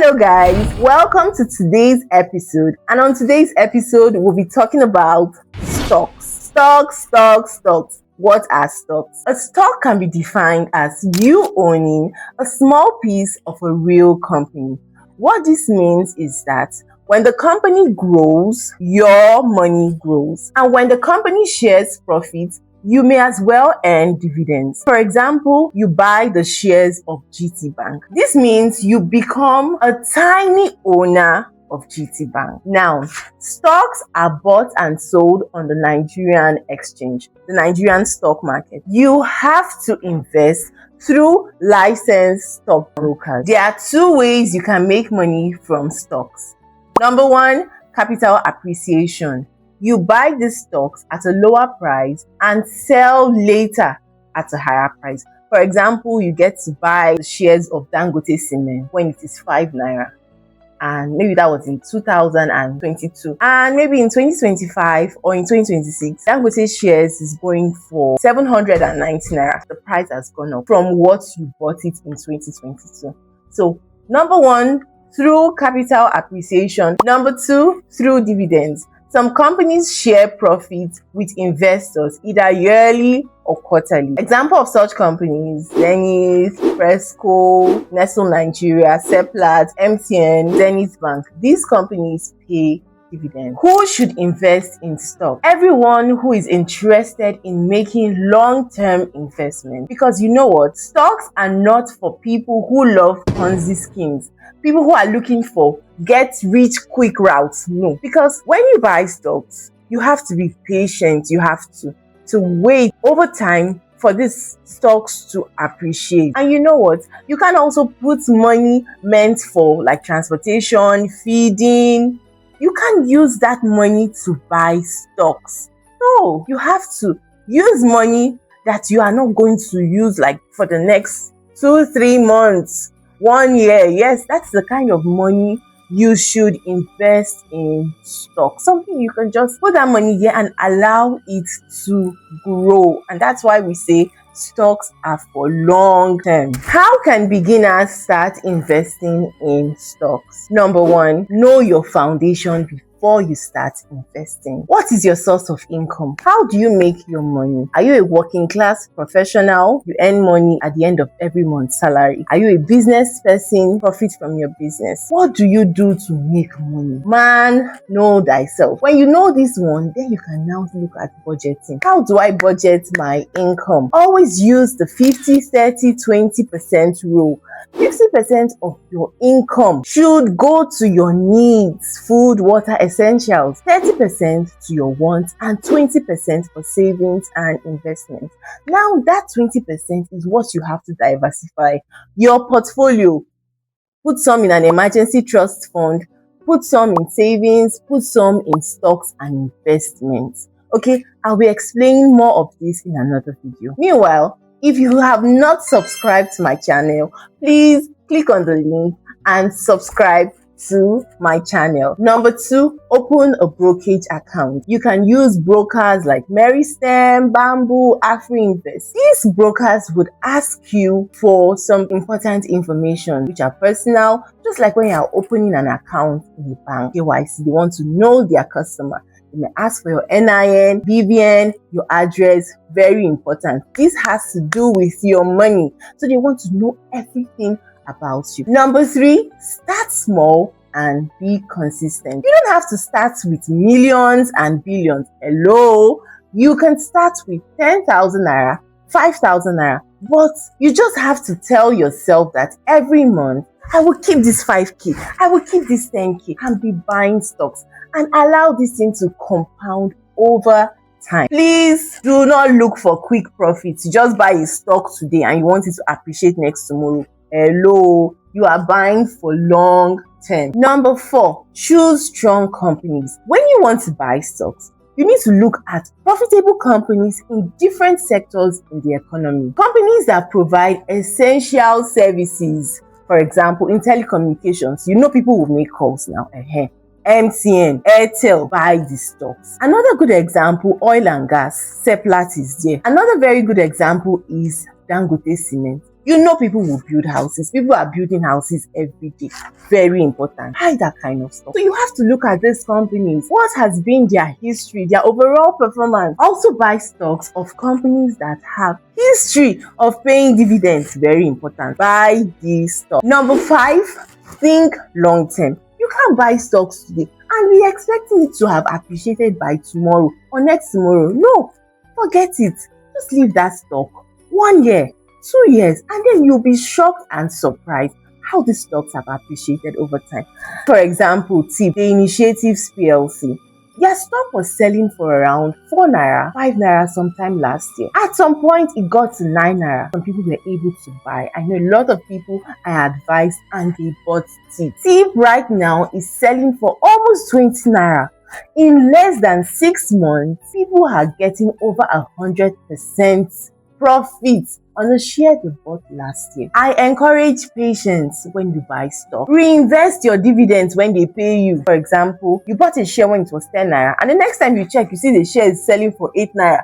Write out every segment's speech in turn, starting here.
Hello guys, welcome to today's episode, and on today's episode we'll be talking about stocks. Stocks. What are stocks? A stock can be defined as you owning a small piece of a real company. What this means is that when the company grows, your money grows, and when the company shares profits, you may as well earn dividends. For example, you buy the shares of GT Bank. This means you become a tiny owner of GT Bank. Now, stocks are bought and sold on the Nigerian exchange, the Nigerian stock market. You have to invest through licensed stockbrokers. There are two ways you can make money from stocks. Number one, capital appreciation. You buy these stocks at a lower price and sell later at a higher price. For example, you get to buy the shares of Dangote Cement when it is 5 naira. And maybe that was in 2022. And maybe in 2025 or in 2026, Dangote shares is going for 790 naira. The price has gone up from what you bought it in 2022. So, number one, through capital appreciation. Number two, through dividends. Some companies share profits with investors either yearly or quarterly. Example of such companies: Zenith, Fresco, Nestle Nigeria, Seplat, MTN, Zenith Bank. These companies pay dividends. Who should invest in stock? Everyone who is interested in making long-term investment. Because you know what? Stocks are not for people who love Ponzi schemes. People who are looking for get rich quick routes. No. Because when you buy stocks, you have to be patient. You have to wait over time for these stocks to appreciate. And you know what? You can also put money meant for like transportation, feeding. You can't use that money to buy stocks. No, you have to use money that you are not going to use like for the next 2-3 months, 1 year. Yes, that's the kind of money you should invest in stock. Something you can just put that money there and allow it to grow. And that's why we say stocks are for long term. How can beginners start investing in stocks? Number one, know your foundation before you start investing. What is your source of income? How do you make your money? Are you a working class professional? You earn money at the end of every month's salary. Are you a business person? Profit from your business. What do you do to make money? Man, know thyself. When you know this one, then you can now look at budgeting. How do I budget my income? Always use the 50-30-20% rule. 50% of your income should go to your needs, food, water, essentials, 30% to your wants, and 20% for savings and investments. Now that 20% is what you have to diversify your portfolio. Put some in an emergency trust fund, put some in savings, put some in stocks and investments. Okay, I'll be explaining more of this in another video. Meanwhile, if you have not subscribed to my channel, please click on the link and subscribe to my channel. Number two, open a brokerage account. You can use brokers like Meristem, Bamboo, AfriInvest. These brokers would ask you for some important information which are personal, just like when you are opening an account in the bank. KYC, they want to know their customer. They may ask for your NIN, BVN, your address. Very important. This has to do with your money. So they want to know everything about you. Number three, start small and be consistent. You don't have to start with millions and billions. Hello, you can start with 10,000 naira, 5,000 naira, but you just have to tell yourself that every month, I will keep this 5K, I will keep this 10K and be buying stocks and allow this thing to compound over time. Please do not look for quick profits. Just buy a stock today and you want it to appreciate next tomorrow. Hello, you are buying for long term. Number four, choose strong companies. When you want to buy stocks, you need to look at profitable companies in different sectors in the economy. Companies that provide essential services. For example, in telecommunications, you know people will make calls now. MTN, Airtel, buy the stocks. Another good example, oil and gas, Seplat is there. Another very good example is Dangote Cement. You know people will build houses. People are building houses every day. Very important. Buy that kind of stuff. So you have to look at these companies. What has been their history, their overall performance. Also buy stocks of companies that have history of paying dividends. Very important. Buy these stocks. Number 5, think long term. You can't buy stocks today and be expecting it to have appreciated by tomorrow or next tomorrow. No, forget it. Just leave that stock 1 year, 2 years, and then you'll be shocked and surprised how these stocks have appreciated over time. For example, tip, the Initiatives PLC. Their stock was selling for around 4 naira, 5 naira sometime last year. At some point, it got to 9 naira. Some people were able to buy. I know a lot of people I advised and they bought tip. Tip right now is selling for almost 20 naira. In less than 6 months, people are getting over 100% profit on a share they bought last year. I encourage patience when you buy stock. Reinvest your dividends when they pay you. For example, you bought a share when it was 10 naira, and the next time you check, you see the share is selling for 8 naira.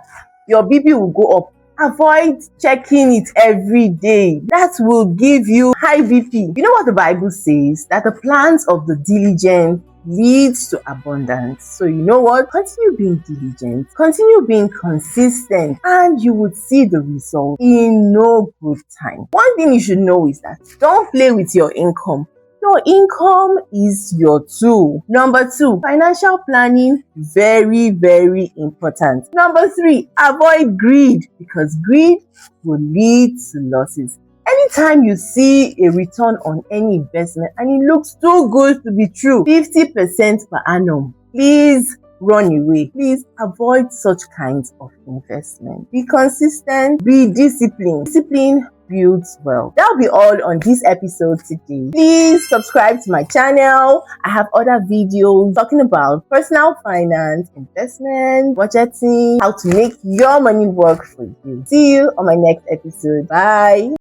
Your BP will go up. Avoid checking it every day. That will give you high BP. You know what the Bible says? That the plans of the diligent leads to abundance. So you know what? Continue being diligent, continue being consistent, and you would see the result in no good time. One thing you should know is that don't play with your income. Your income is your tool. Number 2, financial planning, very, very important. Number 3, avoid greed, because greed will lead to losses. Anytime you see a return on any investment and it looks too good to be true, 50% per annum, please run away. Please avoid such kinds of investment. Be consistent, be disciplined. Discipline builds wealth. That'll be all on this episode today. Please subscribe to my channel. I have other videos talking about personal finance, investment, budgeting, how to make your money work for you. See you on my next episode. Bye.